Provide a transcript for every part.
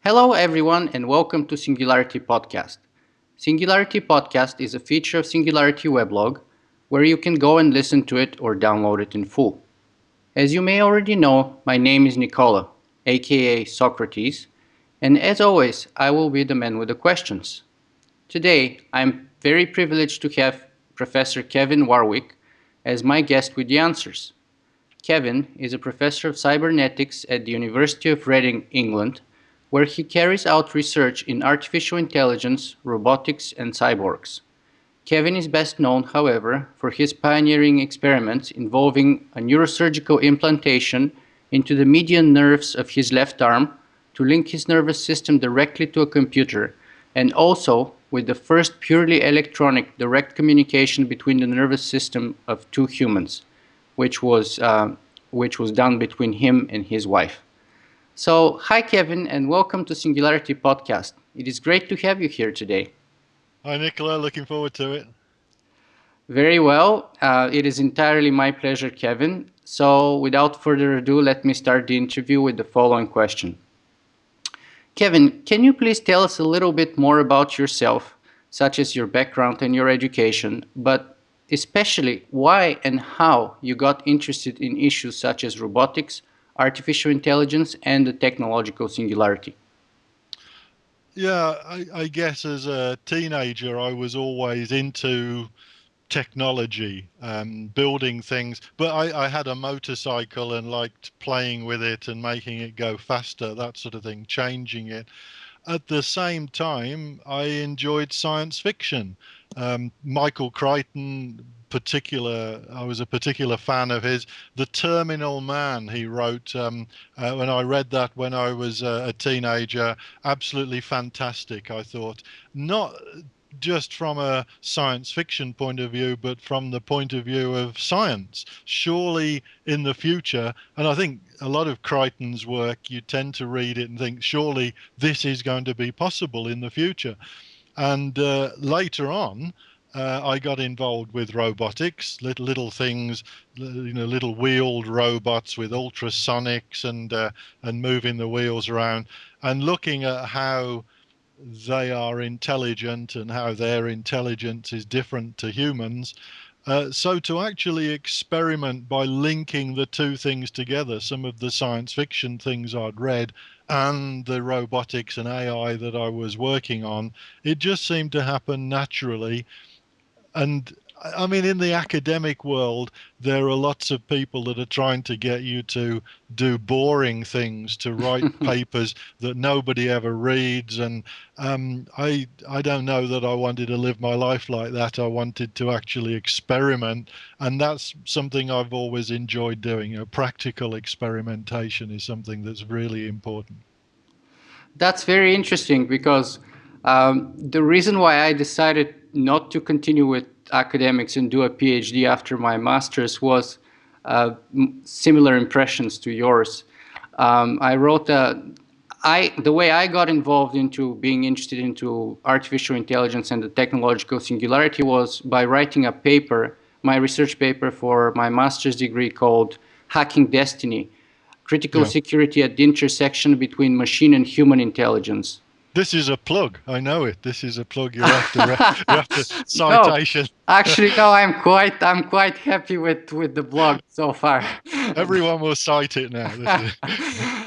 Hello, everyone, and welcome to Singularity Podcast. Singularity Podcast is a feature of Singularity weblog where you can go and listen to it or download it in full. As you may already know, my name is Nicola, aka Socrates, and as always, I will be the man with the questions. Today, I'm very privileged to have Professor Kevin Warwick as my guest with the answers. Kevin is a professor of cybernetics at the University of Reading, England, where he carries out research in artificial intelligence, robotics, and cyborgs. Kevin is best known, however, for his pioneering experiments involving a neurosurgical implantation into the median nerves of his left arm to link his nervous system directly to a computer, and also with the first purely electronic direct communication between the nervous system of two humans, which was uh, which was done between him and his wife. So, hi Kevin, and welcome to Singularity Podcast. It is great to have you here today. Hi, Nicola. Looking forward to it. Very well. It is entirely my pleasure, Kevin. So, without further ado, let me start the interview with the following question. Kevin, can you please tell us a little bit more about yourself, such as your background and your education, but especially why and how you got interested in issues such as robotics, artificial intelligence, and the technological singularity? Yeah, I guess as a teenager, I was always into technology, building things. But I had a motorcycle and liked playing with it and making it go faster, that sort of thing, changing it. At the same time, I enjoyed science fiction. Michael Crichton, I was a particular fan of his. The Terminal Man he wrote, when I read that when I was a teenager, absolutely fantastic, I thought. Not just from a science fiction point of view, but from the point of view of science. Surely in the future, and I think a lot of Crichton's work, you tend to read it and think, surely this is going to be possible in the future. And later on, I got involved with robotics, little things, little wheeled robots with ultrasonics and moving the wheels around, and looking at how they are intelligent and how their intelligence is different to humans. So to actually experiment by linking the two things together, some of the science fiction things I'd read and the robotics and AI that I was working on, it just seemed to happen naturally. And I mean, in the academic world, there are lots of people that are trying to get you to do boring things, to write papers that nobody ever reads. And I don't know that I wanted to live my life like that. I wanted to actually experiment, and that's something I've always enjoyed doing. Practical experimentation is something that's really important. That's very interesting because the reason why I decided not to continue with academics and do a PhD after my master's was similar impressions to yours. I wrote the way I got involved into being interested into artificial intelligence and the technological singularity was by writing a paper, my research paper for my master's degree called Hacking Destiny, Critical Yeah. Security at the Intersection Between Machine and Human Intelligence. This is a plug. I know it. This is a plug. You're after. You're after No, citation. actually, no. I'm quite happy with the blog so far. Everyone will cite it now. This is.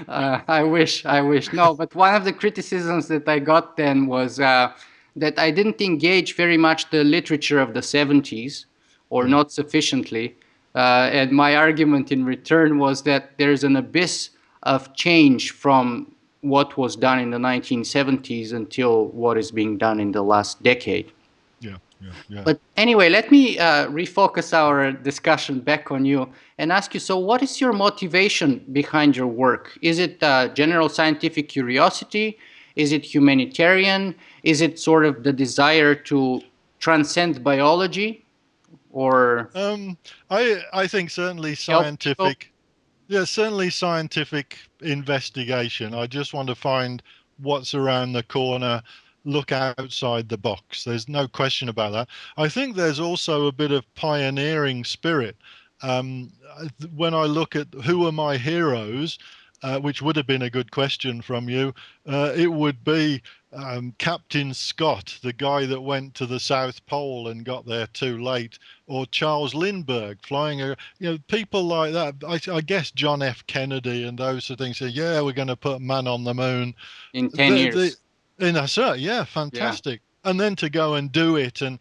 I wish. No, but one of the criticisms that I got then was that I didn't engage very much the literature of the 70s, or Yeah. not sufficiently. And my argument in return was that there's an abyss of change from what was done in the 1970s until what is being done in the last decade. Yeah. Yeah. Yeah. But anyway, let me refocus our discussion back on you and ask you, so what is your motivation behind your work? Is it general scientific curiosity? Is it humanitarian? Is it sort of the desire to transcend biology or Um, I think certainly help people? scientific. Yeah, certainly scientific investigation. I just want to find what's around the corner, look outside the box. There's no question about that. I think there's also a bit of pioneering spirit. When I look at who are my heroes, which would have been a good question from you, it would be Captain Scott, the guy that went to the South Pole and got there too late, or Charles Lindbergh flying. People like that. I guess John F. Kennedy and those sort of things say, yeah, we're going to put man on the moon. In 10 The years. in a cert, yeah, Yeah. fantastic. And then to go and do it, and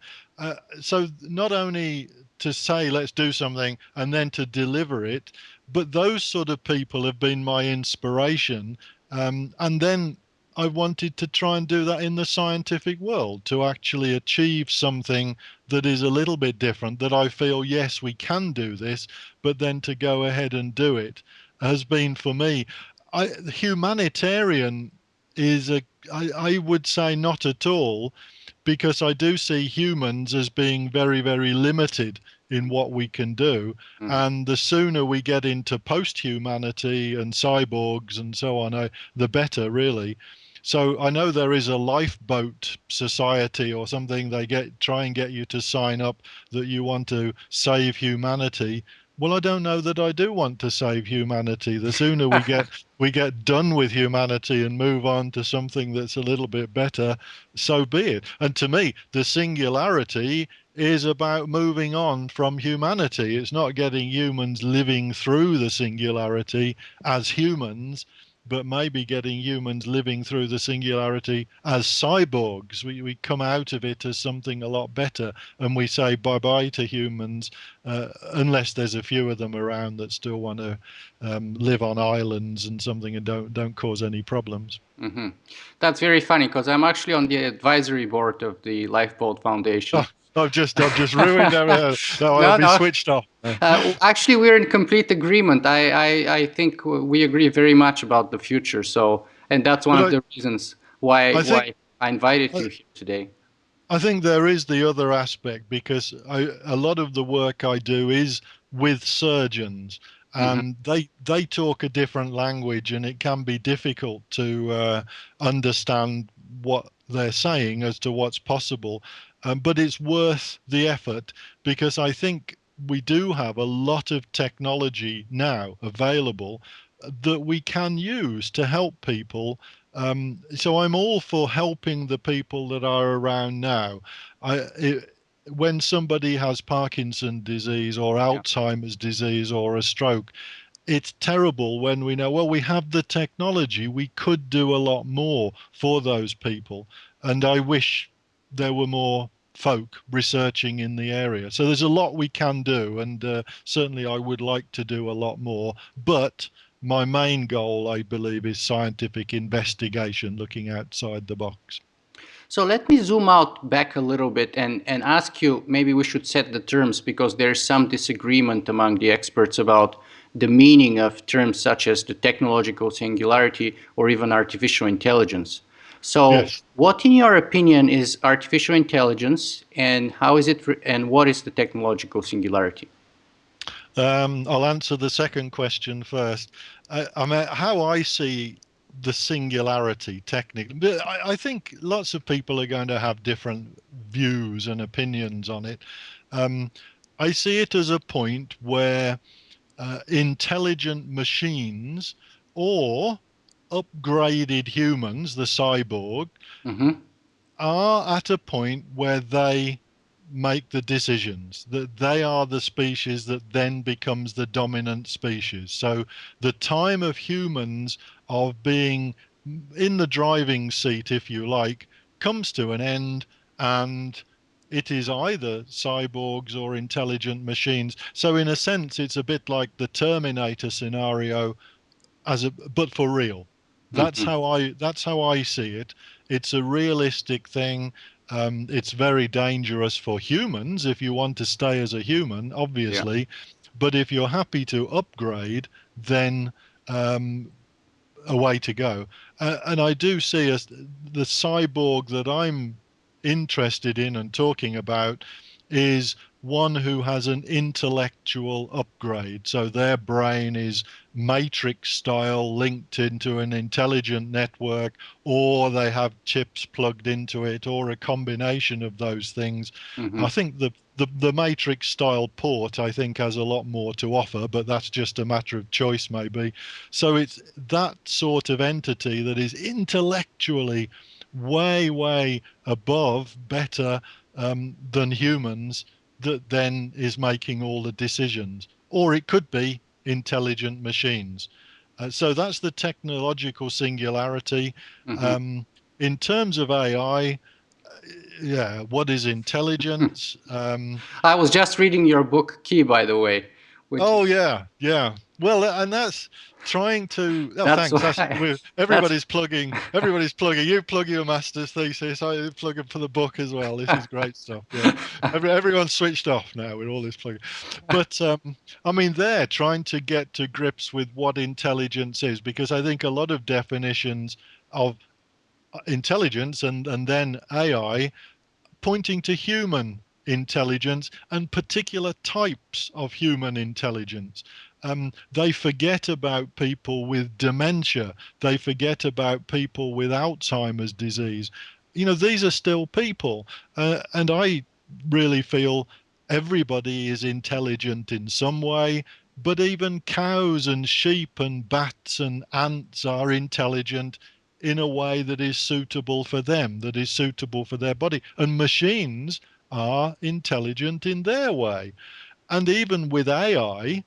so not only to say let's do something and then to deliver it, but those sort of people have been my inspiration. And then I wanted to try and do that in the scientific world to actually achieve something that is a little bit different. That I feel, yes, we can do this, but then to go ahead and do it has been for me. Humanitarian is I would say not at all, because I do see humans as being very, very limited in what we can do. Mhm. And the sooner we get into post-humanity and cyborgs and so on, the better, really. So I know there is a lifeboat society or something. They try and get you to sign up that you want to save humanity. Well, I don't know that I do want to save humanity. The sooner we get done with humanity and move on to something that's a little bit better, so be it. And to me, the singularity is about moving on from humanity. It's not getting humans living through the singularity as humans, but maybe getting humans living through the singularity as cyborgs. We come out of it as something a lot better, and we say bye bye to humans, unless there's a few of them around that still want to live on islands and something and don't cause any problems. Hmm. That's very funny because I'm actually on the advisory board of the Lifeboat Oh, Foundation. I've just ruined everything. No, I'll No, be no. switched off. Actually, we're in complete agreement. I think we agree very much about the future. So, and that's one But of the reasons why I think I invited I, you here today. I think there is the other aspect, because a lot of the work I do is with surgeons, Hmm. and they talk a different language, and it can be difficult to understand what they're saying as to what's possible. But it's worth the effort, because I think we do have a lot of technology now available that we can use to help people. So I'm all for helping the people that are around now. When somebody has Parkinson's disease or Yeah. Alzheimer's disease or a stroke, it's terrible when we know, well, we have the technology, we could do a lot more for those people. And I wish there were more folk researching in the area. So there's a lot we can do, and certainly I would like to do a lot more. But my main goal, I believe, is scientific investigation, looking outside the box. So let me zoom out back a little bit and ask you, maybe we should set the terms because there's some disagreement among the experts about the meaning of terms such as the technological singularity or even artificial intelligence. So, Yes. what, in your opinion, is artificial intelligence, and how is it, and what is the technological singularity? I'll answer the second question first. I mean, how I see the singularity technically, but I think lots of people are going to have different views and opinions on it. Um, I see it as a point where intelligent machines or upgraded humans, the cyborg, Hmm. are at a point where they make the decisions, that they are the species that then becomes the dominant species. So the time of humans of being in the driving seat, if you like, comes to an end, and it is either cyborgs or intelligent machines. So in a sense, it's a bit like the Terminator scenario, but for real. Hmm. That's how I see it. It's a realistic thing. It's very dangerous for humans if you want to stay as a human, Yeah. obviously. But if you're happy to upgrade, then um, a way to go. And I do see as the cyborg that I'm interested in and talking about is one who has an intellectual upgrade. So their brain is matrix style linked into an intelligent network, or they have chips plugged into it, or a combination of those things. Hmm. I think the matrix style port, I think, has a lot more to offer, but that's just a matter of choice, maybe. So it's that sort of entity that is intellectually way, way above, better than humans, that then is making all the decisions. Or it could be intelligent machines. So that's the technological singularity. Hmm. Um, in terms of AI, yeah, what is intelligence? I was just reading your book, Key, by the way, which Oh yeah, yeah. Well, and that's trying to. Oh, that's thanks. That's why that's everybody's plugging. Everybody's plugging. You plug your master's thesis. I plug it for the book as well. This is great stuff. Yeah, everyone's switched off now with all this plugging. But I mean, they're trying to get to grips with what intelligence is, because I think a lot of definitions of intelligence and then AI pointing to human intelligence and particular types of human intelligence. They forget about people with dementia. They forget about people with Alzheimer's disease. You know, these are still people. And I really feel everybody is intelligent in some way, but even cows and sheep and bats and ants are intelligent in a way that is suitable for them, that is suitable for their body. And machines are intelligent in their way. And even with AI,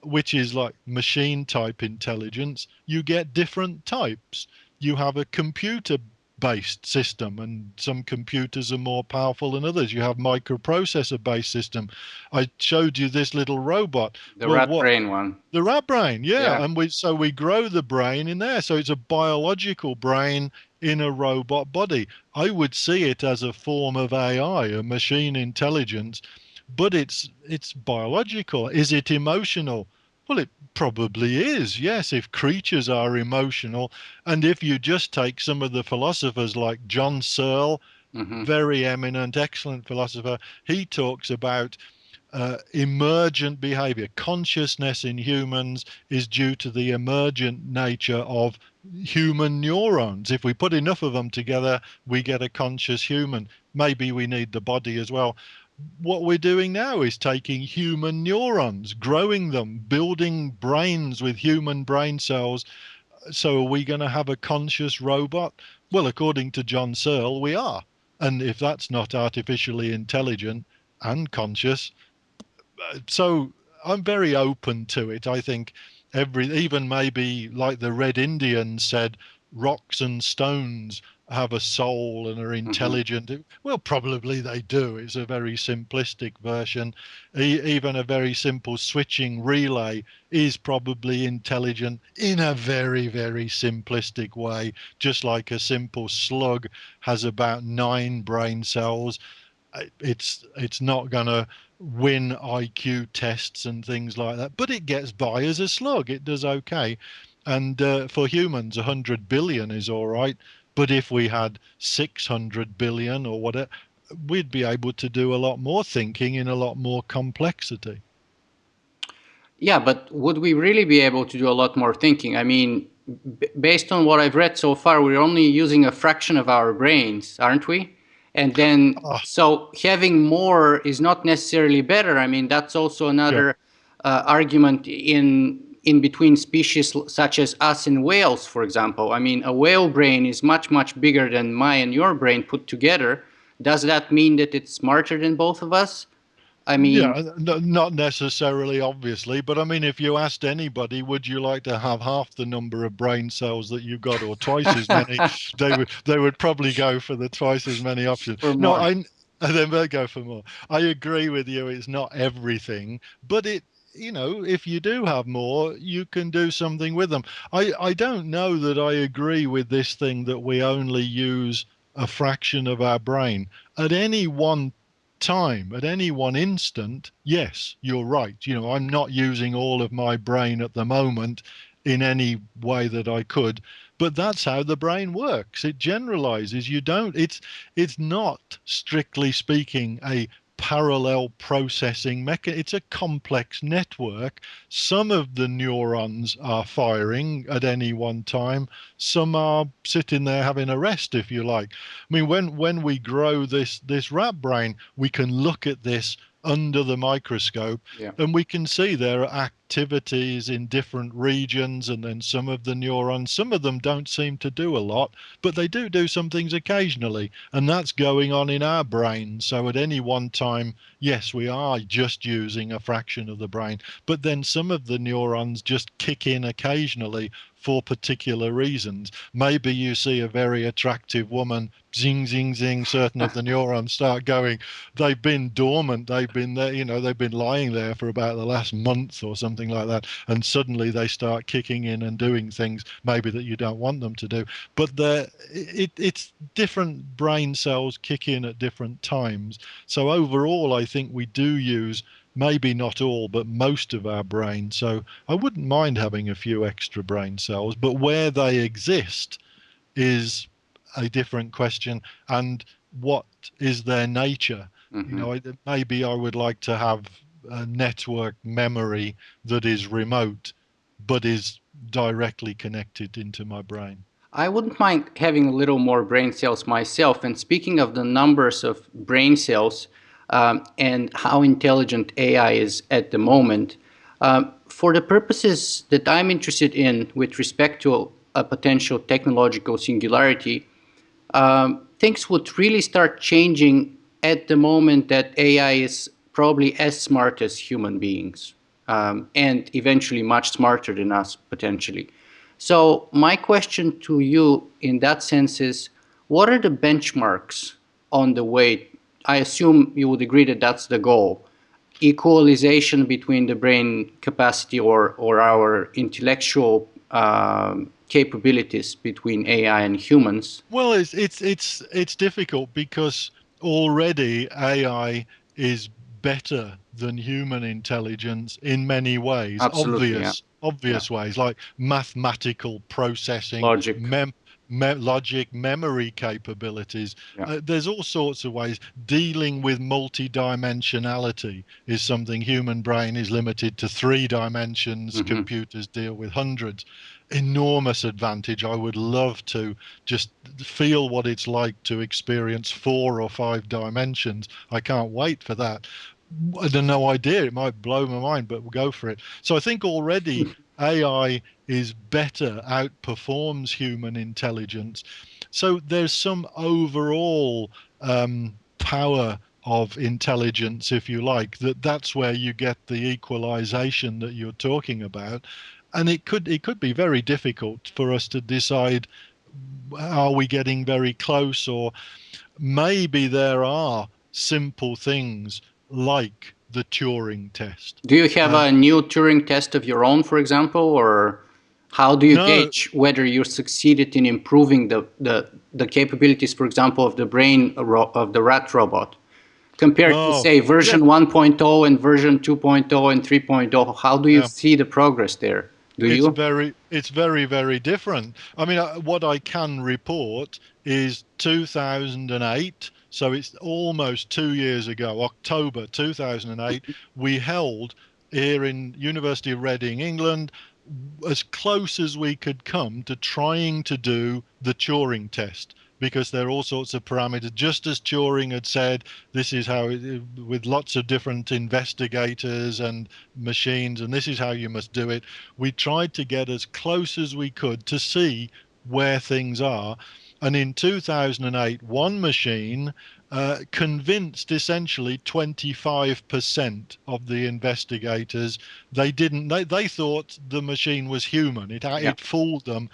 which is like machine type intelligence, you get different types. You have a computer based system, and some computers are more powerful than others. You have microprocessor based system. I showed you this little robot. the Well, rat what brain one. the rat brain, yeah, Yeah. and we grow the brain in there, so it's a biological brain in a robot body. I would see it as a form of AI, a machine intelligence, but it's biological. Is it emotional? Well, it probably is. Yes, if creatures are emotional, and if you just take some of the philosophers like John Searle, Hmm. very eminent, excellent philosopher, he talks about emergent behavior. Consciousness in humans is due to the emergent nature of human neurons. If we put enough of them together, we get a conscious human. Maybe we need the body as well. What we're doing now is taking human neurons, growing them, building brains with human brain cells. So are we going to have a conscious robot? Well, according to John Searle, we are. And if that's not artificially intelligent and conscious, so I'm very open to it. I think even maybe like the Red Indians said, rocks and stones have a soul and are Hmm. intelligent. Well, probably they do. It's a very simplistic version. Even a very simple switching relay is probably intelligent in a very, very simplistic way, just like a simple slug has about 9 brain cells. It's not going to win IQ tests and things like that, but it gets by as a slug. It does okay. And for humans, 100 billion is all right. But if we had 600 billion or whatever, we'd be able to do a lot more thinking in a lot more complexity. Yeah, but would we really be able to do a lot more thinking? I mean, based on what I've read so far, we're only using a fraction of our brains, aren't we? And then, Ah, so having more is not necessarily better. I mean, that's also yeah. another argument in between species such as us and whales, for example. I mean, a whale brain is much, much bigger than my and your brain put together. Does that mean that it's smarter than both of us? I mean, Yeah, not necessarily, obviously, but I mean, if you asked anybody, would you like to have half the number of brain cells that you got, or twice as many? They would probably go for the twice as many options. for No, more. and then they'll go for more. I agree with you. It's not everything, but if you do have more, you can do something with them. I don't know that I agree with this thing that we only use a fraction of our brain at any one time, at any one instant. Yes, you're right. I'm not using all of my brain at the moment in any way that I could, but that's how the brain works. It generalizes. You don't, it's not strictly speaking a parallel processing mechanism. It's a complex network. Some of the neurons are firing at any one time. Some are sitting there having a rest, if you like. I mean, when we grow this rat brain, we can look at this under the microscope, Yeah. and we can see there are activities in different regions, and then some of the neurons, some of them don't seem to do a lot, but they do some things occasionally, and that's going on in our brain. So at any one time, yes, we are just using a fraction of the brain, but then some of the neurons just kick in occasionally for particular reasons. Maybe you see a very attractive woman, zing, zing, zing, certain of the neurons start going. They've been dormant, they've been there, they've been lying there for about the last month or something like that, and suddenly they start kicking in and doing things maybe that you don't want them to do. But it's different brain cells kick in at different times. So overall, I think we do use maybe not all, but most of our brain. So I wouldn't mind having a few extra brain cells, but where they exist is a different question. And what is their nature? Hmm. Maybe I would like to have a network memory that is remote, but is directly connected into my brain. I wouldn't mind having a little more brain cells myself. And speaking of the numbers of brain cells and how intelligent AI is at the moment, for the purposes that I'm interested in with respect to a potential technological singularity, things would really start changing at the moment that AI is probably as smart as human beings, and eventually much smarter than us potentially. So my question to you in that sense is, what are the benchmarks on the way? I assume you would agree that that's the goal. Equalization between the brain capacity or our intellectual capabilities between AI and humans. Well, it's difficult because already AI is better than human intelligence in many ways, Absolutely, yeah. Yeah. obvious ways like mathematical processing, Logic. logic, memory capabilities. Yeah. There's all sorts of ways. Dealing with multidimensionality is something human brain is limited to 3 dimensions. Hmm. Computers deal with hundreds. Enormous advantage. I would love to just feel what it's like to experience 4 or 5 dimensions. I can't wait for that. I have no idea. It might blow my mind, but we'll go for it. So I think already AI is better, outperforms human intelligence. So there's some overall power of intelligence, if you like, that's where you get the equalization that you're talking about. And it could be very difficult for us to decide, are we getting very close, or maybe there are simple things like the Turing test. Do you have Um, a new Turing test of your own, for example, or how do you no, gauge whether you succeeded in improving the capabilities, for example, of the brain of the rat robot compared to, oh, say, yeah, version 1.0 and version 2.0 and 3.0? How do you yeah. see the progress there? Do you? It's very, very different. I mean, what I can report is 2008. So it's almost 2 years ago, October 2008, we held here in University of Reading, England, as close as we could come to trying to do the Turing test, because there are all sorts of parameters. Just as Turing had said, this is how, with lots of different investigators and machines, and this is how you must do it. We tried to get as close as we could to see where things are. And in 2008, one machine convinced essentially 25% of the investigators. They thought the machine was human. Yeah. It fooled them.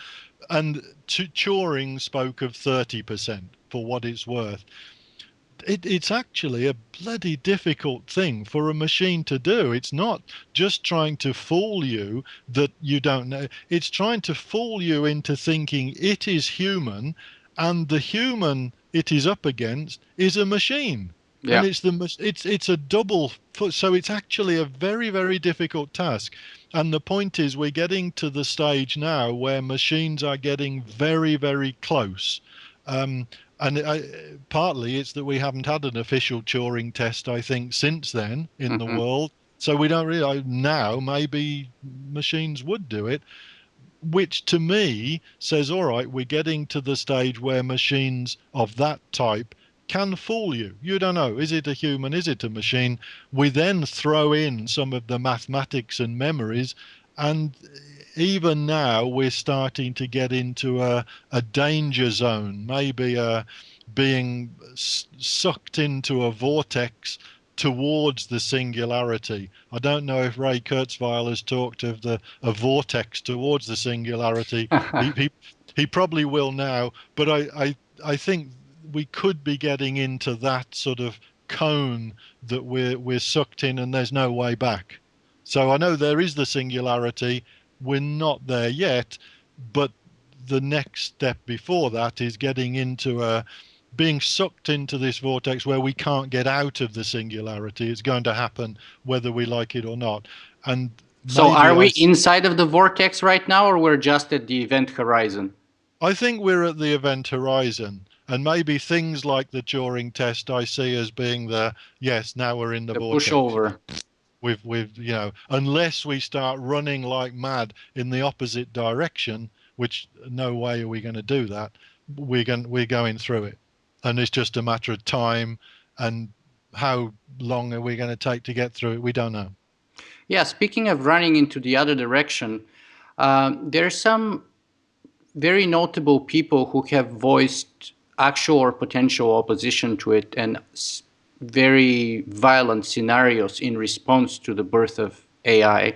And Turing spoke of 30% for what it's worth. It's actually a bloody difficult thing for a machine to do. It's not just trying to fool you that you don't know. It's trying to fool you into thinking it is human, and the human it is up against is a machine. And Yeah. it's a double foot. So it's actually a very, very difficult task. And the point is, we're getting to the stage now where machines are getting very, very close. Um, And partly it's that we haven't had an official Turing test, I think, since then in the Hmm. world. So we don't really now maybe machines would do it, which to me says, all right, we're getting to the stage where machines of that type can fool you. You don't know, is it a human, is it a machine? We then throw in some of the mathematics and memories, and even now we're starting to get into a danger zone, maybe being sucked into a vortex towards the singularity. I don't know if Ray Kurzweil has talked of a vortex towards the singularity. He he, he probably will now, but I think we could be getting into that sort of cone that we're sucked in and there's no way back. So I know there is the singularity. We're not there yet, but the next step before that is getting into a being sucked into this vortex where we can't get out of the singularity. It's going to happen whether we like it or not. And So maybe are we inside of the vortex right now, or we're just at the event horizon, I think we're at the event horizon. And maybe things like the Turing test I see as being yes, now we're in the the vortex. pushover? We've unless we start running like mad in the opposite direction, which no way are we going to do that. We're going through it, and it's just a matter of time. And how long are we going to take to get through it? We don't know. Yeah, speaking of running into the other direction, there's some very notable people who have voiced actual or potential opposition to it, and very violent scenarios in response to the birth of AI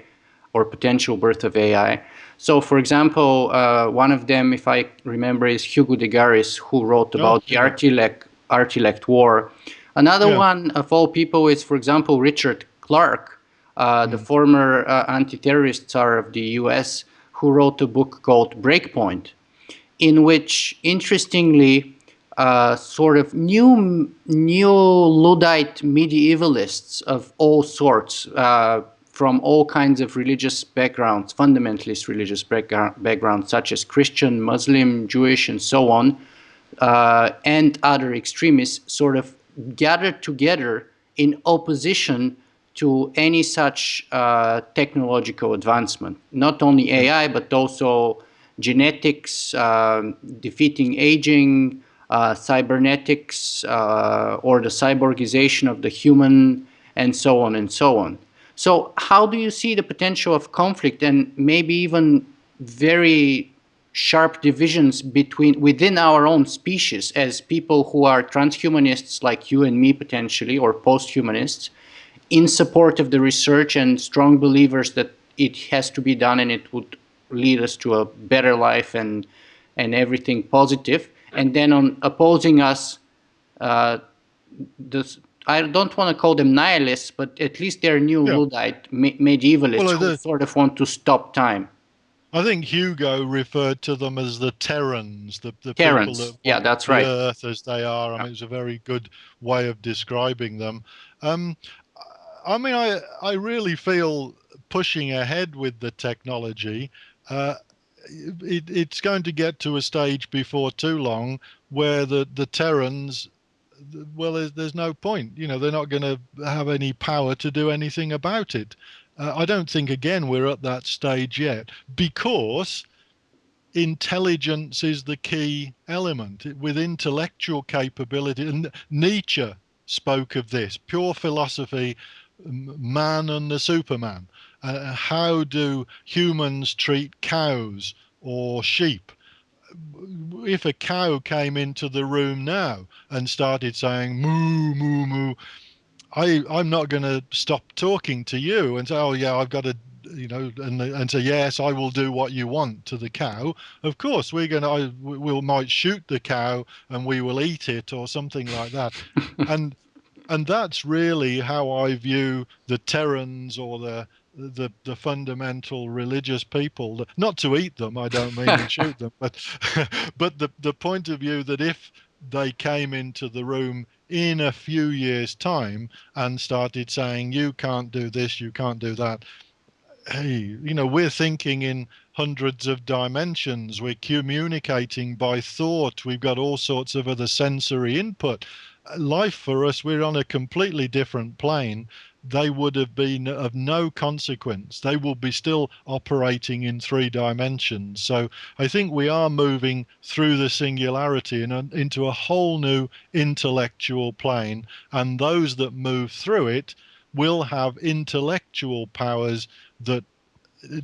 or potential birth of AI. So, for example, one of them, if I remember, is Hugo de Garis, who wrote Oh, about the yeah, Artilect War. Another yeah, one of all people is, for example, Richard Clarke, the mm, former anti-terrorist czar of the US, who wrote a book called Breakpoint, in which, interestingly, sort of new Luddite medievalists of all sorts, from all kinds of religious backgrounds, fundamentalist religious backgrounds, such as Christian, Muslim, Jewish, and so on, and other extremists, sort of gathered together in opposition to any such technological advancement. Not only yeah, AI, but also genetics, defeating aging, cybernetics, or the cyborgization of the human, and so on and so on. So, how do you see the potential of conflict and maybe even very sharp divisions between within our own species, as people who are transhumanists like you and me potentially, or posthumanists, in support of the research and strong believers that it has to be done and it would lead us to a better life and everything positive, and then on opposing us, uh, this, I don't want to call them nihilists, but at least they're new yeah. Luddite medievalists Well, who sort of want to stop time. I think Hugo referred to them as the Terrans, the people Terrans, that yeah, want that's the right. Earth as they are. I mean, it's a very good way of describing them. Um, I mean, I really feel pushing ahead with the technology. Uh, it's going to get to a stage before too long where the Terrans, well, there's no point. They're not going to have any power to do anything about it. I don't think, again, we're at that stage yet because intelligence is the key element. With intellectual capability, and Nietzsche spoke of this pure philosophy, man and the Superman. How do humans treat cows or sheep? If a cow came into the room now and started saying moo moo moo, I'm not going to stop talking to you and say, oh yeah, I've got to, and say yes, I will do what you want to the cow. Of course, we'll might shoot the cow and we will eat it or something like that. And and that's really how I view the Terrans or the fundamental religious people. Not to eat them, I don't mean, and shoot them, but but the point of view that if they came into the room in a few years' time and started saying, you can't do this, you can't do that, hey, we're thinking in hundreds of dimensions. We're communicating by thought. We've got all sorts of other sensory input. Life for us, we're on a completely different plane. They would have been of no consequence. They will be still operating in 3 dimensions. So I think we are moving through the singularity and into a whole new intellectual plane. And those that move through it will have intellectual powers that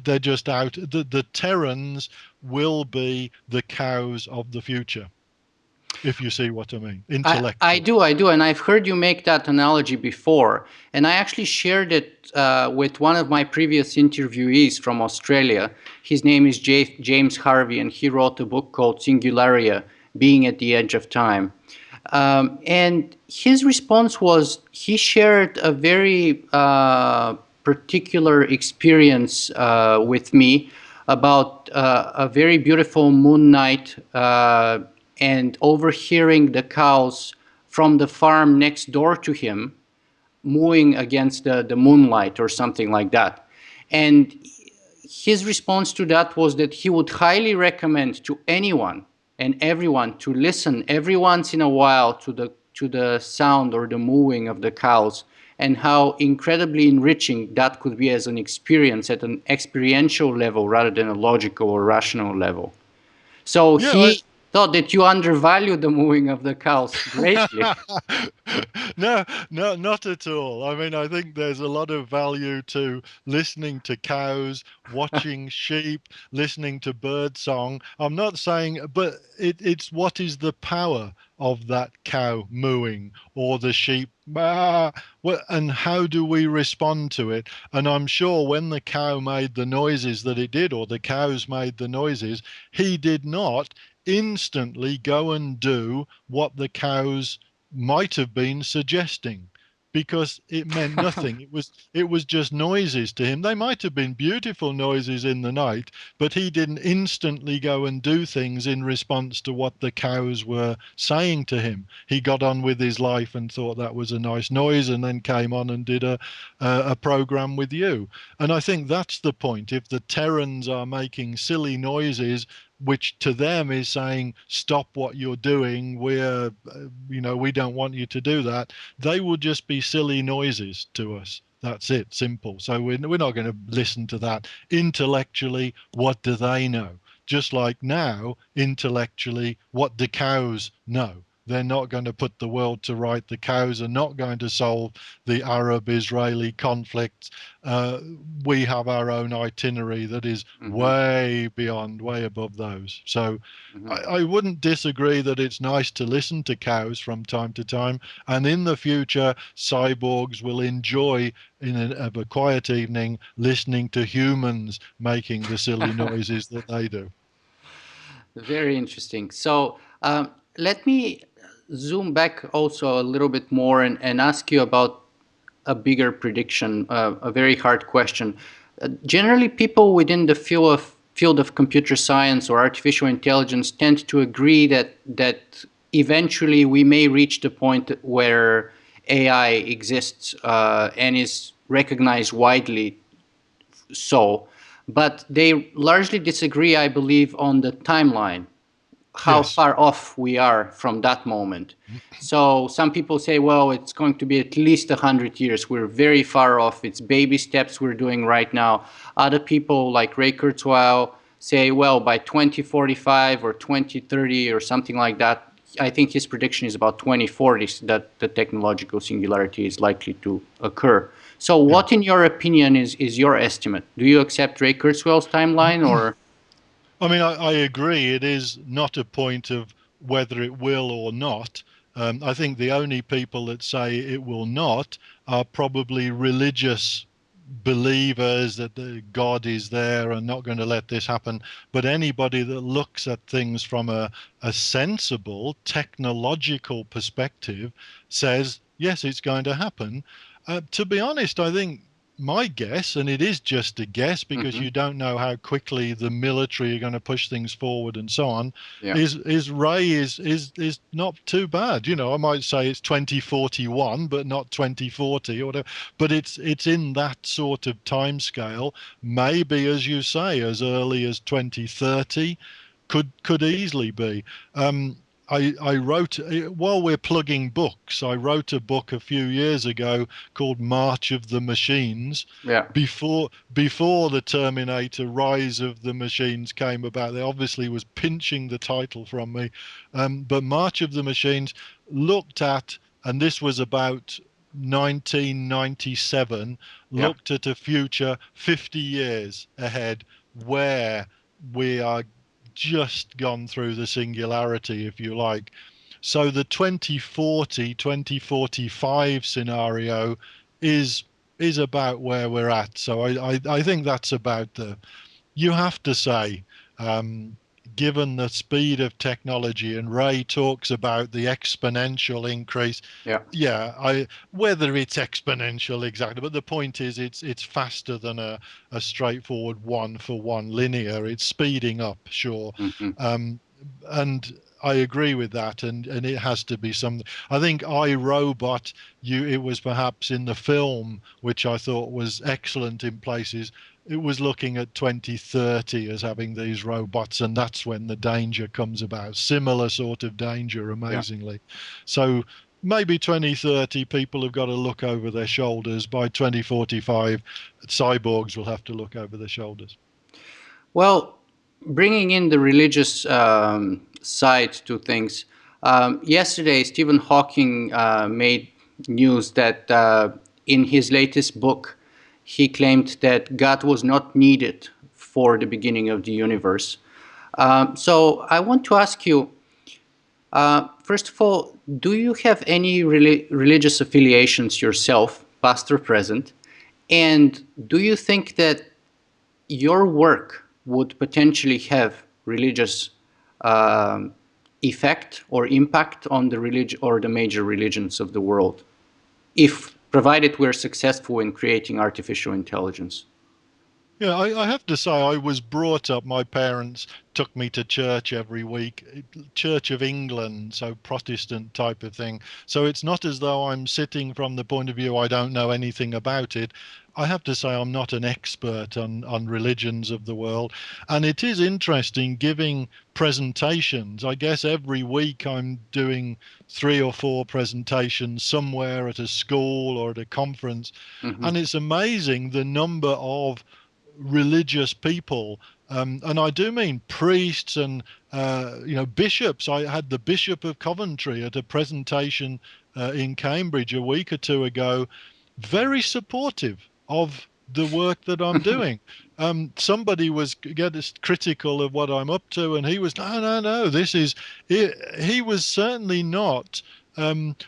they're just out. The Terrans will be the cows of the future, if you see what I mean. I Intellectual. do, I do, and I've heard you make that analogy before, and I actually shared it with one of my previous interviewees from Australia. His name is James Harvey, and he wrote a book called Singularity, Being at the Edge of Time. And his response was he shared a very particular experience with me about a very beautiful moon night and overhearing the cows from the farm next door to him mooing against the moonlight or something like that. And his response to that was that he would highly recommend to anyone and everyone to listen every once in a while to the sound or the mooing of the cows, and how incredibly enriching that could be as an experience at an experiential level rather than a logical or rational level. So Yeah, he thought that you undervalue the mooing of the cows greatly. no, no, not at all. I mean, I think there's a lot of value to listening to cows, watching sheep, listening to bird song. I'm not saying, but it's what is the power of that cow mooing or the sheep? And how do we respond to it? And I'm sure when the cow made the noises that it did, or the cows made the noises, he did not instantly go and do what the cows might have been suggesting, because it meant nothing. It was just noises to him. They might have been beautiful noises in the night, but he didn't instantly go and do things in response to what the cows were saying to him. He got on with his life and thought that was a nice noise, and then came on and did a program with you. And I think that's the point. If the Terrans are making silly noises which to them is saying, stop what you're doing, we don't want you to do that, they will just be silly noises to us. That's it, simple. So we're not going to listen to that. Intellectually, what do they know? Just like now, intellectually, what do cows know? They're not going to put the world to right. The cows are not going to solve the Arab-Israeli conflict. uh, we have our own itinerary that is Mhm, way beyond, way above those. So mhm. I wouldn't disagree that it's nice to listen to cows from time to time. And in the future, cyborgs will enjoy, of a quiet evening, listening to humans making the silly noises that they do. Very interesting. So let me zoom back also a little bit more and ask you about a bigger prediction, a very hard question. Generally, people within the field of computer science or artificial intelligence tend to agree that eventually we may reach the point where AI exists and is recognized widely so, but they largely disagree, I believe, on the timeline, how Yes. far off we are from that moment. So some people say, well, it's going to be at least 100 years. We're very far off. It's baby steps we're doing right now. Other people like Ray Kurzweil say, well, by 2045 or 2030 or something like that. I think his prediction is about 2040 that the technological singularity is likely to occur. So Yeah. what, in your opinion, is your estimate? Do you accept Ray Kurzweil's timeline or? I mean, I agree. It is not a point of whether it will or not. I think the only people that say it will not are probably religious believers that the God is there and not going to let this happen. But anybody that looks at things from a sensible technological perspective says, yes, it's going to happen. To be honest, I think. my guess, and it is just a guess because Hmm. you don't know how quickly the military are going to push things forward and so on, Yeah, is Ray is not too bad. You know, I might say it's 2041, but not 2040 or whatever. But it's in that sort of time scale. Maybe, as you say, as early as 2030 could easily be. I wrote while we're plugging books. I wrote a book a few years ago called March of the Machines. yeah, Before the Terminator Rise of the Machines came about, they obviously was pinching the title from me. But March of the Machines looked at, and this was about 1997, yeah, looked at a future 50 years ahead where we are just gone through the singularity, if you like. So the 2040, 2045 scenario is is about where we're at. So I think that's about the, you have to say, um, given the speed of technology, and Ray talks about the exponential increase. yeah, Yeah, I whether it's exponential exactly, but the point is it's faster than a straightforward one for one linear. It's speeding up, sure. hmm, Um, and I agree with that, and it has to be something. I think I Robot, you it was perhaps in the film, which I thought was excellent in places. It was looking at 2030 as having these robots, and that's when the danger comes about. Similar sort of danger, yeah. amazingly. So maybe 2030 people have got to look over their shoulders. By 2045, cyborgs will have to look over their shoulders. Well, bringing in the religious side to things, yesterday Stephen Hawking made news that in his latest book, he claimed that God was not needed for the beginning of the universe. So I want to ask you, first of all, do you have any religious affiliations yourself, past or present? And do you think that your work would potentially have religious um, effect or impact on the religion or the major religions of the world, if provided we're successful in creating artificial intelligence? Yeah, I have to say, I was brought up, my parents took me to church every week, Church of England, so Protestant type of thing. So it's not as though I'm sitting from the point of view I don't know anything about it. I have to say, I'm not an expert on religions of the world. And it is interesting giving presentations. I guess every week I'm doing 3 or 4 presentations somewhere at a school or at a conference. Hmm. And it's amazing the number of religious people, and I do mean priests and bishops. I had the Bishop of Coventry at a presentation in Cambridge a week or two ago, very supportive of the work that I'm doing. Somebody was get critical of what I'm up to, and he was no, no, no. This is he was certainly not.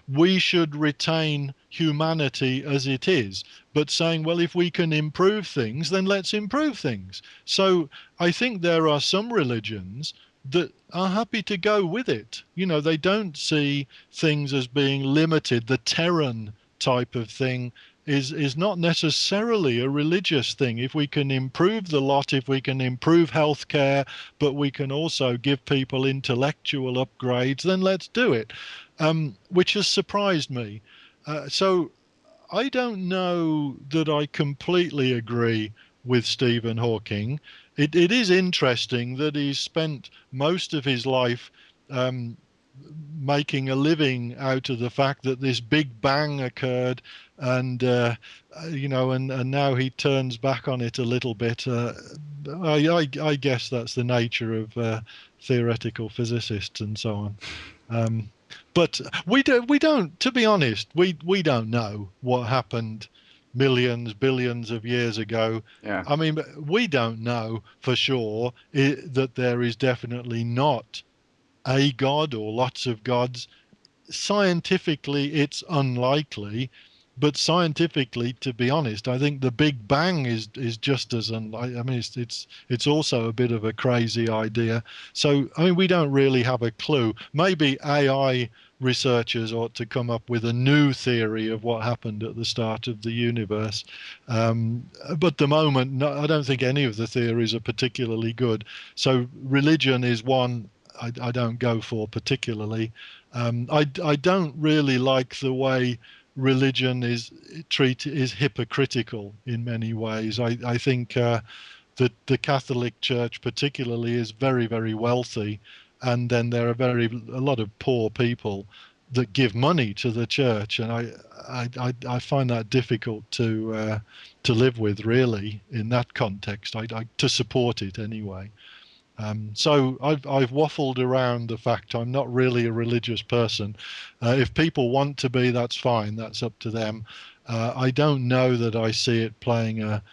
We should retain humanity as it is, but saying, well, if we can improve things, then let's improve things. So I think there are some religions that are happy to go with it. You know, they don't see things as being limited. The Terran type of thing is not necessarily a religious thing. If we can improve the lot, if we can improve healthcare, but we can also give people intellectual upgrades, then let's do it. Which has surprised me. So I don't know that I completely agree with Stephen Hawking. It is interesting that he's spent most of his life um, making a living out of the fact that this big bang occurred, and and now he turns back on it a little bit. I guess that's the nature of theoretical physicists and so on. Um, but we don't, to be honest, we don't know what happened millions, billions of years ago. Yeah. I mean, we don't know for sure that there is definitely not a god or lots of gods. Scientifically, it's unlikely, But scientifically, to be honest, I think the Big Bang is just as I mean, it's also a bit of a crazy idea. So I mean, we don't really have a clue. Maybe AI researchers ought to come up with a new theory of what happened at the start of the universe. But at the moment, no, I don't think any of the theories are particularly good. So religion is one I don't go for particularly. I don't really like the way religion is hypocritical in many ways. I think that the Catholic Church particularly is very wealthy, and then there are a lot of poor people that give money to the church, and I find that difficult to live with really in that context. To support it anyway. So I've waffled around the fact I'm not really a religious person. If people want to be, that's fine. That's up to them. I don't know that I see it playing a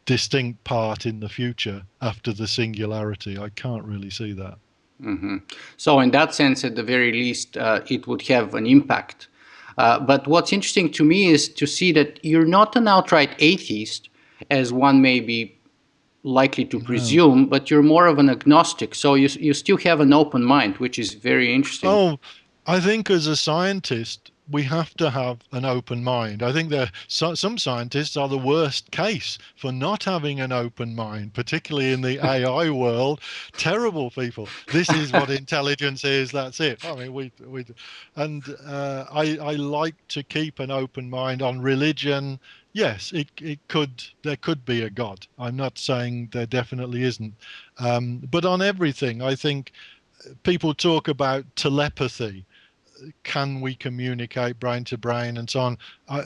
distinct part in the future after the singularity. I can't really see that. Hmm. So, in that sense, at the very least, it would have an impact. But what's interesting to me is to see that you're not an outright atheist, as one may be likely to No. presume, but you're more of an agnostic. So, you still have an open mind, which is very interesting. Oh, I think as a scientist, we have to have an open mind. I think some scientists are the worst case for not having an open mind, particularly in the AI world. Terrible people. This is what intelligence is. That's it. I mean, and I like to keep an open mind on religion. Yes, there could be a God. I'm not saying there definitely isn't. But on everything, I think people talk about telepathy. Can we communicate brain to brain and so on? I,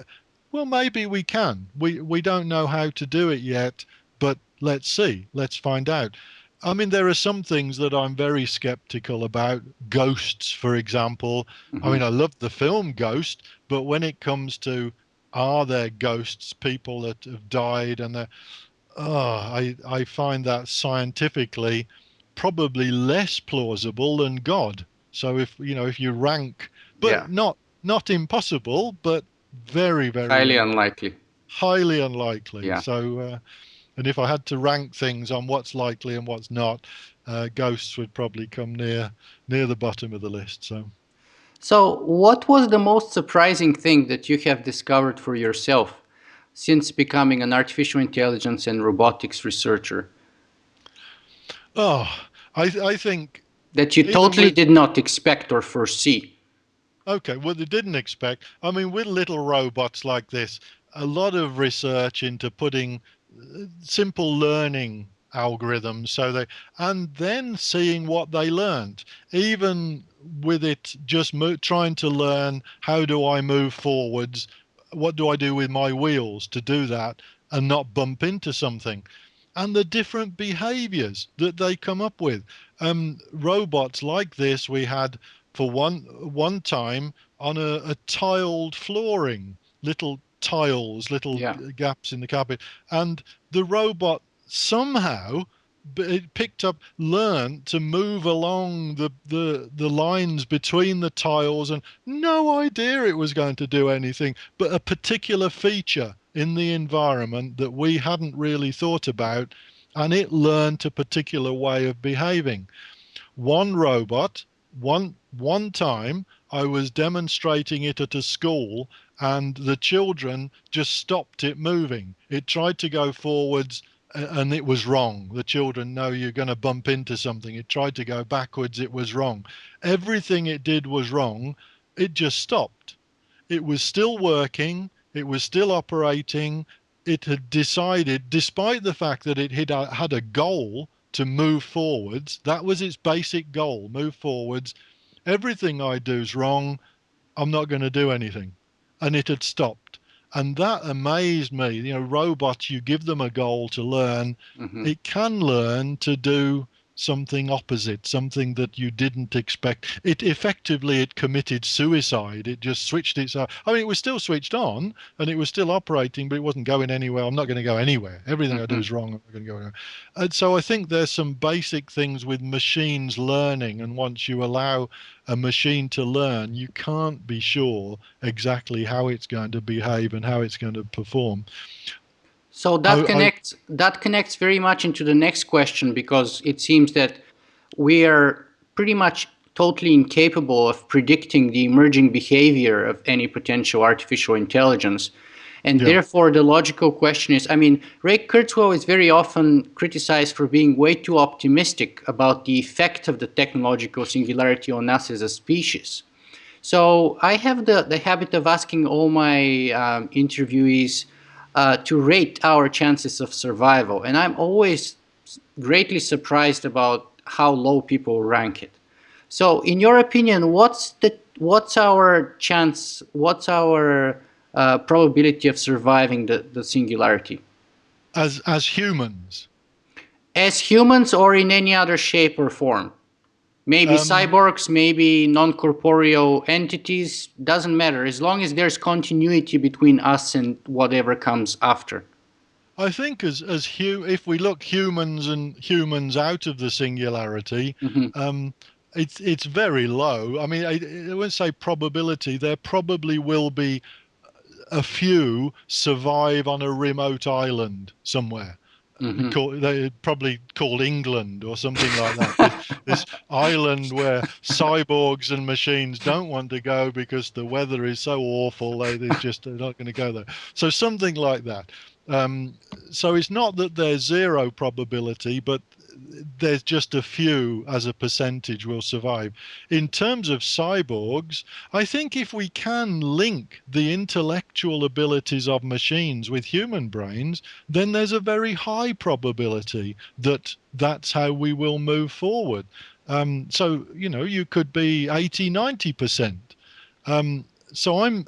well, maybe we can. We don't know how to do it yet, but let's see. Let's find out. I mean, there are some things that I'm very skeptical about. Ghosts, for example. I Hmm. mean, I love the film Ghost, but when it comes to are there ghosts, people that have died and they're I find that scientifically probably less plausible than God. So if you rank, Yeah, but not impossible, but very highly unlikely. highly unlikely. Yeah. So and if I had to rank things on what's likely and what's not, ghosts would probably come near the bottom of the list. So. So, what was the most surprising thing that you have discovered for yourself since becoming an artificial intelligence and robotics researcher Oh, I think that you even totally with did not expect or foresee? Okay, well, they didn't expect. I mean, with little robots like this, a lot of research into putting simple learning algorithms and then seeing what they learned, even with it just trying to learn how do I move forwards, what do I do with my wheels to do that and not bump into something, and the different behaviors that they come up with. Robots like this we had for one time on a tiled flooring, little tiles, little Yeah. gaps in the carpet, and the robot somehow it picked up, learned to move along the lines between the tiles, and no idea it was going to do anything, but a particular feature in the environment that we hadn't really thought about, and it learned a particular way of behaving. One robot, one time I was demonstrating it at a school and the children just stopped it moving. It tried to go forwards and it was wrong. The children know you're going to bump into something. It tried to go backwards, it was wrong. Everything it did was wrong. It just stopped. It was still working, it was still operating. It had decided, despite the fact that it had a goal to move forwards, that was its basic goal, move forwards. Everything I do is wrong. I'm not going to do anything. And it had stopped. And that amazed me. Robots, you give them a goal to learn, Hmm. it can learn to do something opposite, something that you didn't expect. It committed suicide. It just switched itself. I mean, it was still switched on and it was still operating, but it wasn't going anywhere. I'm not going to go anywhere. Everything I do Hmm. is wrong. I'm not going to go anywhere. And so I think there's some basic things with machines learning. And once you allow a machine to learn, you can't be sure exactly how it's going to behave and how it's going to perform. So I that connects very much into the next question, because it seems that we are pretty much totally incapable of predicting the emerging behavior of any potential artificial intelligence. And yeah. therefore, the logical question is, I mean, Ray Kurzweil is very often criticized for being way too optimistic about the effect of the technological singularity on us as a species. So I have the habit of asking all my interviewees to rate our chances of survival, and I'm always greatly surprised about how low people rank it. So, in your opinion, what's our chance? What's our probability of surviving the singularity As humans. as humans, or in any other shape or form? Maybe Um, cyborgs, maybe non-corporeal entities, doesn't matter, as long as there's continuity between us and whatever comes after. I think if we look humans and humans out of the singularity, Hmm. um, it's very low. I mean, I wouldn't say probability. There probably will be a few survive on a remote island somewhere. Hmm. They probably called England or something like that. This island where cyborgs and machines don't want to go because the weather is so awful. They're not going to go there. So something like that. Um, so it's not that there's zero probability, but there's just a few as a percentage will survive. In terms of cyborgs, I think if we can link the intellectual abilities of machines with human brains, then there's a very high probability that that's how we will move forward. So, you could be 80, 90%. So I'm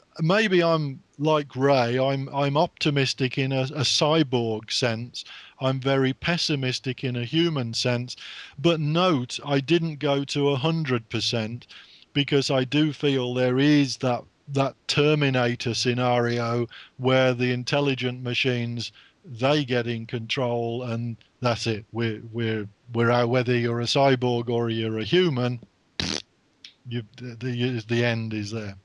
like Ray, I'm optimistic in a cyborg sense. I'm very pessimistic in a human sense. But note, I didn't go to 100% because I do feel there is that Terminator scenario where the intelligent machines they get in control and that's it. We're out whether you're a cyborg or you're a human. The end is there.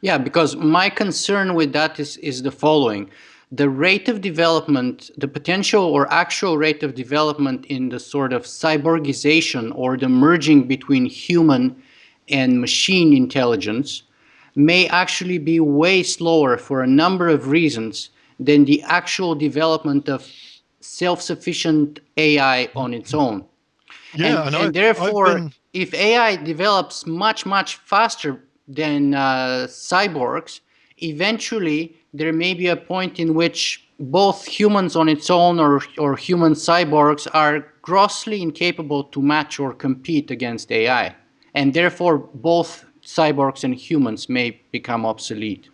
Yeah, because my concern with that is the following. The rate of development, the potential or actual rate of development in the sort of cyborgization or the merging between human and machine intelligence may actually be way slower for a number of reasons than the actual development of self-sufficient AI on its own. Yeah, and and and I've therefore, been if AI develops much faster than cyborgs, eventually there may be a point in which both humans on its own or human cyborgs are grossly incapable to match or compete against AI, and therefore both cyborgs and humans may become obsolete.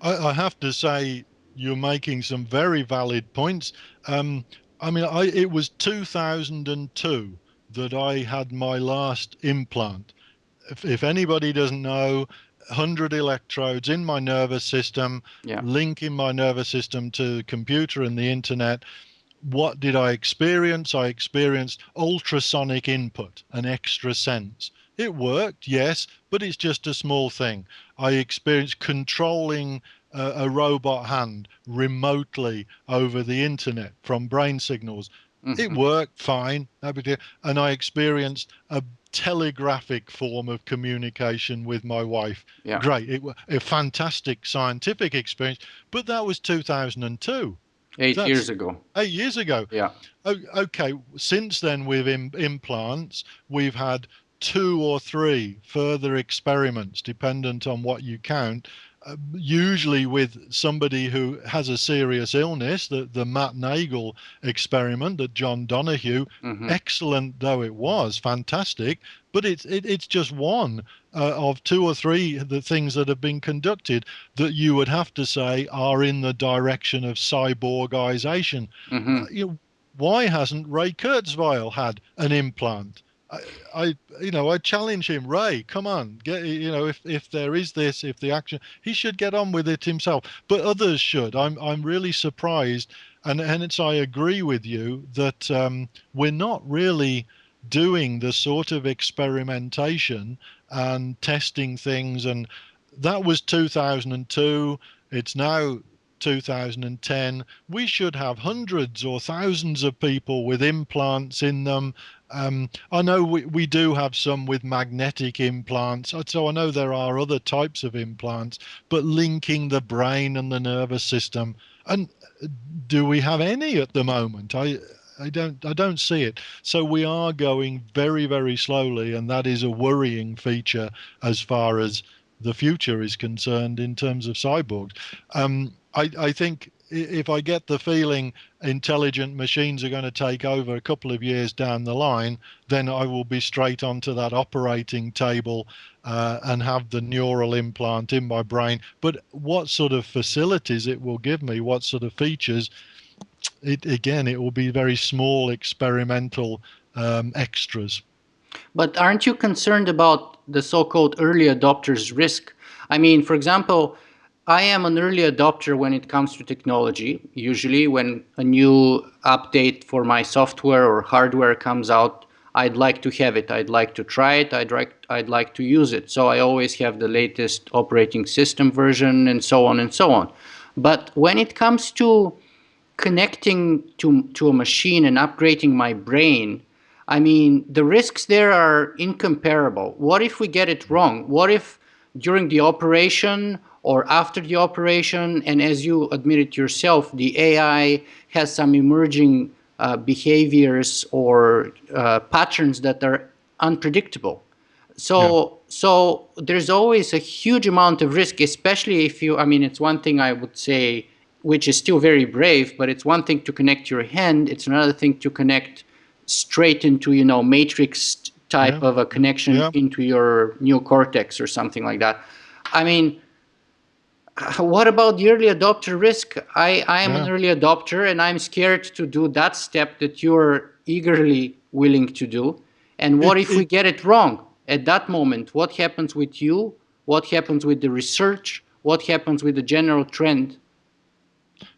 I have to say you're making some very valid points. Um, I mean, it was 2002 that I had my last implant. If anybody doesn't know, 100 electrodes in my nervous system, Yeah. linking my nervous system to the computer and the internet. What did I experience? I experienced ultrasonic input, an extra sense. It worked, yes, but it's just a small thing. I experienced controlling a robot hand remotely over the internet from brain signals. It Hmm. worked fine, no big deal. And I experienced a telegraphic form of communication with my wife. Yeah. Great. It was a fantastic scientific experience, but that was 2002. 8 years That's ago. 8 years ago. Yeah. Okay, since then with implants, we've had two or three further experiments, dependent on what you count. Usually with somebody who has a serious illness, the Matt Nagel experiment that John Donahue, Hmm. excellent though it was, fantastic, but it's just one of two or three the things that have been conducted that you would have to say are in the direction of cyborgization. Hmm. Why hasn't Ray Kurzweil had an implant? I, I challenge him, Ray, come on, get, if there is this, if the action, he should get on with it himself. But others should. I'm really surprised, and hence I agree with you that we're not really doing the sort of experimentation and testing things, and that was 2002. It's now 2010. We should have hundreds or thousands of people with implants in them. I know we do have some with magnetic implants, so I know there are other types of implants, but linking the brain and the nervous system. And do we have any at the moment? I don't see it. So we are going very, very slowly, and that is a worrying feature as far as the future is concerned in terms of cyborgs. I think if I get the feeling intelligent machines are going to take over a couple of years down the line, then I will be straight onto that operating table and have the neural implant in my brain. But what sort of facilities it will give me, what sort of features, it will be very small experimental extras. But aren't you concerned about the so-called early adopters risk? I mean, for example, I am an early adopter when it comes to technology. Usually, when a new update for my software or hardware comes out, I'd like to have it. I'd like to try it. I'd like to use it. So I always have the latest operating system version and so on and so on. But when it comes to connecting to a machine and upgrading my brain, I mean, the risks there are incomparable. What if we get it wrong? What if during the operation or after the operation, and as you admitted yourself, the AI has some emerging behaviors or patterns that are unpredictable? Yeah, So there's always a huge amount of risk, especially if you, I mean, it's one thing I would say, which is still very brave, but it's one thing to connect your hand. It's another thing to connect straight into, matrix type yeah, of a connection yeah, into your neocortex or something like that. I mean, what about the early adopter risk? I am an yeah. early adopter and I'm scared to do that step that you're eagerly willing to do. And what It if we it get it wrong at that moment? What happens with you? What happens with the research? What happens with the general trend?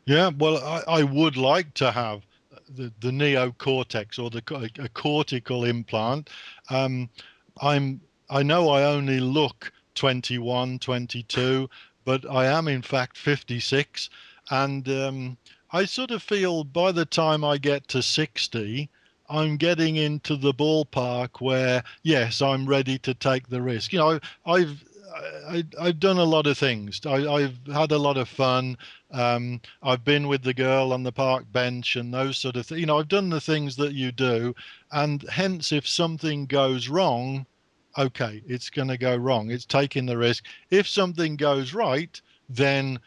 Yeah, well, I would like to have the neocortex or a cortical implant. Um, I'm I know I only look 21, 22, but I am in fact 56, and I sort of feel by the time I get to 60, I'm getting into the ballpark where yes, I'm ready to take the risk. I've done a lot of things. I've had a lot of fun. I've been with the girl on the park bench and those sort of things. I've done the things that you do, and hence, if something goes wrong, okay, it's going to go wrong. It's taking the risk. If something goes right, then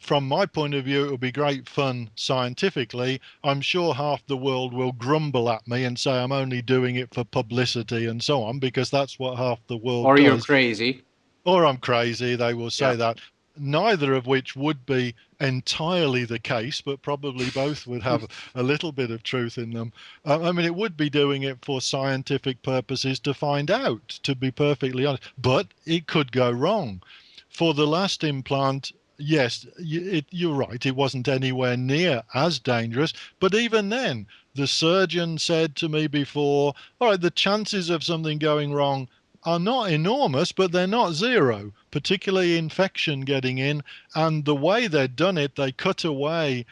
from my point of view, it will be great fun scientifically. I'm sure half the world will grumble at me and say I'm only doing it for publicity and so on, because that's what half the world Or you're does. crazy? Or I'm crazy, they will Yeah. say that. Neither of which would be entirely the case, but probably both would have a little bit of truth in them. I mean, it would be doing it for scientific purposes to find out, to be perfectly honest, but it could go wrong. For the last implant, yes, you're right, it wasn't anywhere near as dangerous, but even then, the surgeon said to me before, all right, the chances of something going wrong are not enormous, but they're not zero, particularly infection getting in. And the way they'd done it, they cut away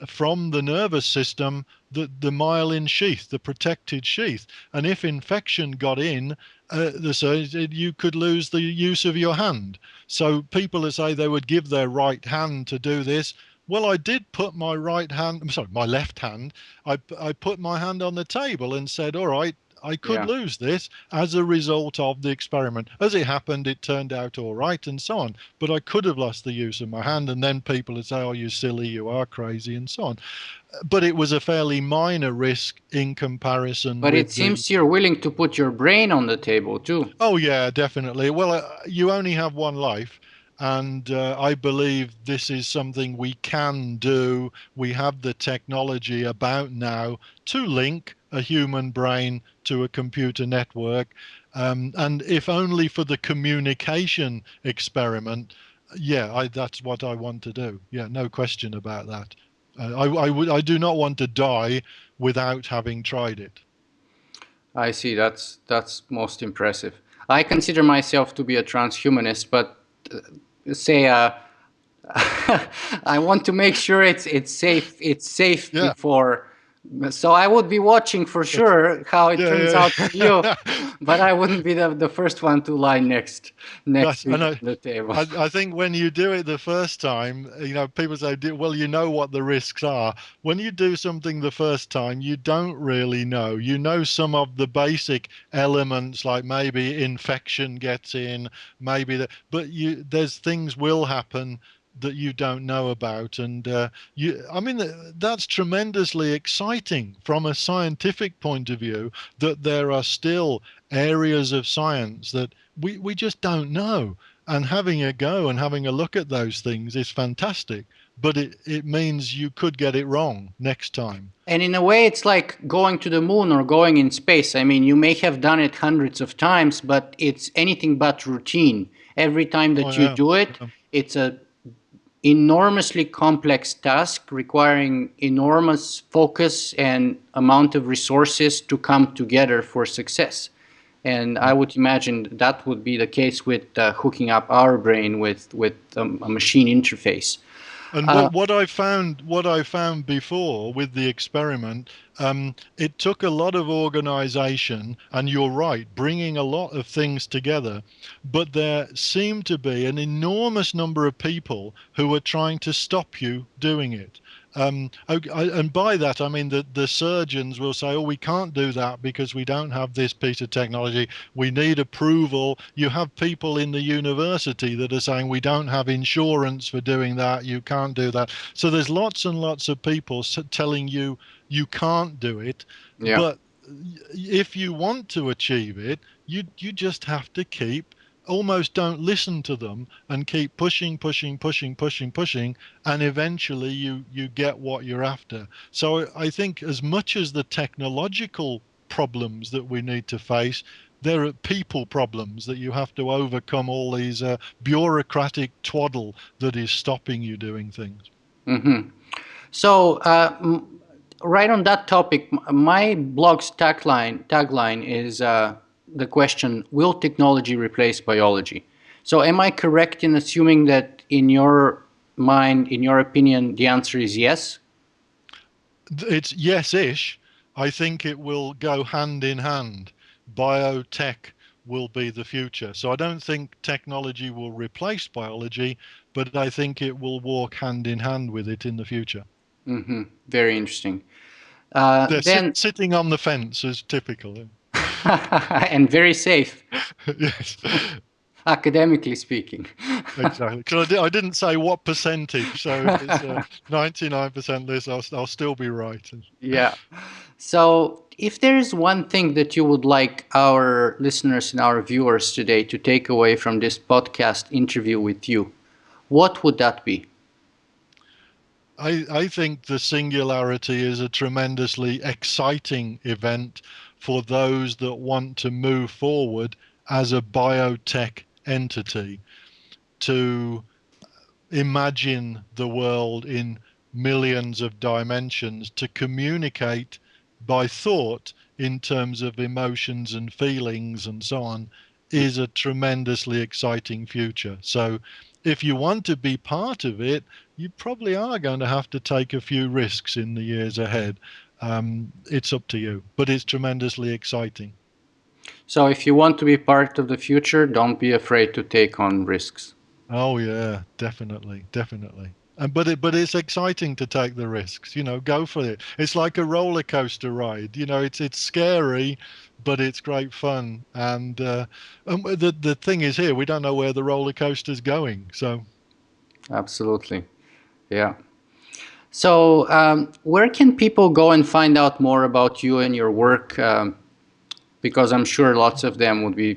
from the nervous system the myelin sheath, the protected sheath. And if infection got in, you could lose the use of your hand. So people who say they would give their right hand to do this, well, I did put my right hand, I'm sorry, my left hand, I put my hand on the table and said, all right, I could Yeah. lose this as a result of the experiment. As it happened, it turned out all right and so on. But I could have lost the use of my hand, and then people would say, oh, you silly, you are crazy, and so on. But it was a fairly minor risk in comparison But it with the. seems you're willing to put your brain on the table too. Oh, yeah, definitely. Well, you only have one life. And I believe this is something we can do. We have the technology about now to link a human brain to a computer network. And if only for the communication experiment, yeah, that's what I want to do. Yeah, no question about that. I do not want to die without having tried it. I see. That's most impressive. I consider myself to be a transhumanist, but say I want to make sure it's safe. It's safe Yeah, before. So I would be watching for that's, sure how it turns yeah, out for you, yeah. but I wouldn't be the first one to lie next That's, to I you know. on the table. I think when you do it the first time, people say, well, you know what the risks are. When you do something the first time, you don't really know. You know some of the basic elements, like maybe infection gets in, maybe that, but there's things will happen that you don't know about. And I mean, that's tremendously exciting from a scientific point of view, that there are still areas of science that we just don't know, and having a go and having a look at those things is fantastic, but it means you could get it wrong next time. And in a way, it's like going to the moon or going in space. I mean, you may have done it hundreds of times, but it's anything but routine. Every time Oh that you yeah, do it, yeah. it's a enormously complex task requiring enormous focus and amount of resources to come together for success. And I Yeah. would imagine that would be the case with hooking up our brain with a machine interface. And Uh, what I found before with the experiment, it took a lot of organization, and you're right, bringing a lot of things together. But there seemed to be an enormous number of people who were trying to stop you doing it. And by that, I mean that the surgeons will say, oh, we can't do that because we don't have this piece of technology. We need approval. You have people in the university that are saying, we don't have insurance for doing that. You can't do that. So there's lots and lots of people telling you you can't do it. yeah. But if you want to achieve it, you just have to keep, almost don't listen to them, and keep pushing, pushing, pushing, pushing, pushing, and eventually you get what you're after. So I think as much as the technological problems that we need to face, there are people problems that you have to overcome, all these bureaucratic twaddle that is stopping you doing things. So, right on that topic, my blog's tagline is the question: Will technology replace biology? So, am I correct in assuming that, in your mind, in your opinion, the answer is yes? It's yes-ish. I think it will go hand in hand. Biotech will be the future. So I don't think technology will replace biology, but I think it will walk hand in hand with it in the future. Very interesting. They're Then, sitting on the fence as typical. and very safe, Yes, academically speaking. exactly. Because I didn't say what percentage. So if it's 99% this, I'll still be right. Yeah. So, if there is one thing that you would like our listeners and our viewers today to take away from this podcast interview with you, what would that be? I think the Singularity is a tremendously exciting event for those that want to move forward as a biotech entity, to imagine the world in millions of dimensions, to communicate by thought in terms of emotions and feelings and so on, is a tremendously exciting future. So if you want to be part of it, you probably are going to have to take a few risks in the years ahead. It's up to you, but it's tremendously exciting. So, if you want to be part of the future, don't be afraid to take on risks. Oh yeah, definitely, definitely. And but it's exciting to take the risks, go for it. It's like a roller coaster ride. It's scary, but it's great fun. And the thing is here, we don't know where the roller coaster's going. So Absolutely. Yeah. So, where can people go and find out more about you and your work? Because I'm sure lots of them would be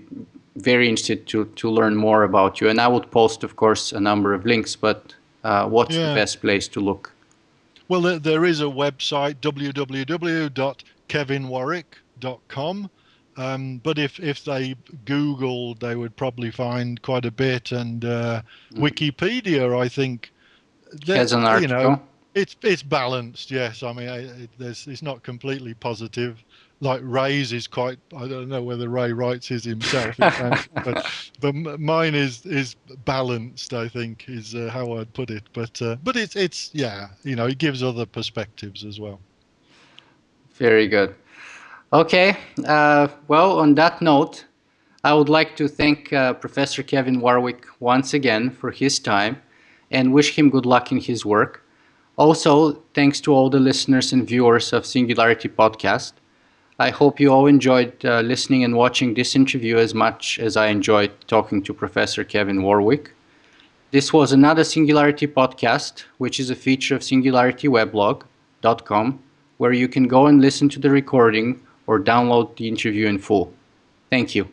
very interested to learn more about you. And I would post, of course, a number of links, but what's the Yeah. best place to look? Well, there is a website, www.kevinwarwick.com. But if they Googled, they would probably find quite a bit. And Mhm. Wikipedia, I think, Has an you know, article. it's balanced. Yes, I mean, it's not completely positive. Like Ray's is quite. I don't know whether Ray writes his himself. It sounds, but mine is balanced. I think is how I'd put it. But it's yeah, it gives other perspectives as well. Very good. Okay. Well, on that note, I would like to thank Professor Kevin Warwick once again for his time and wish him good luck in his work. Also, thanks to all the listeners and viewers of Singularity Podcast. I hope you all enjoyed listening and watching this interview as much as I enjoyed talking to Professor Kevin Warwick. This was another Singularity Podcast, which is a feature of singularityweblog.com, where you can go and listen to the recording or download the interview in full. Thank you.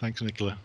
Thanks, Nicola.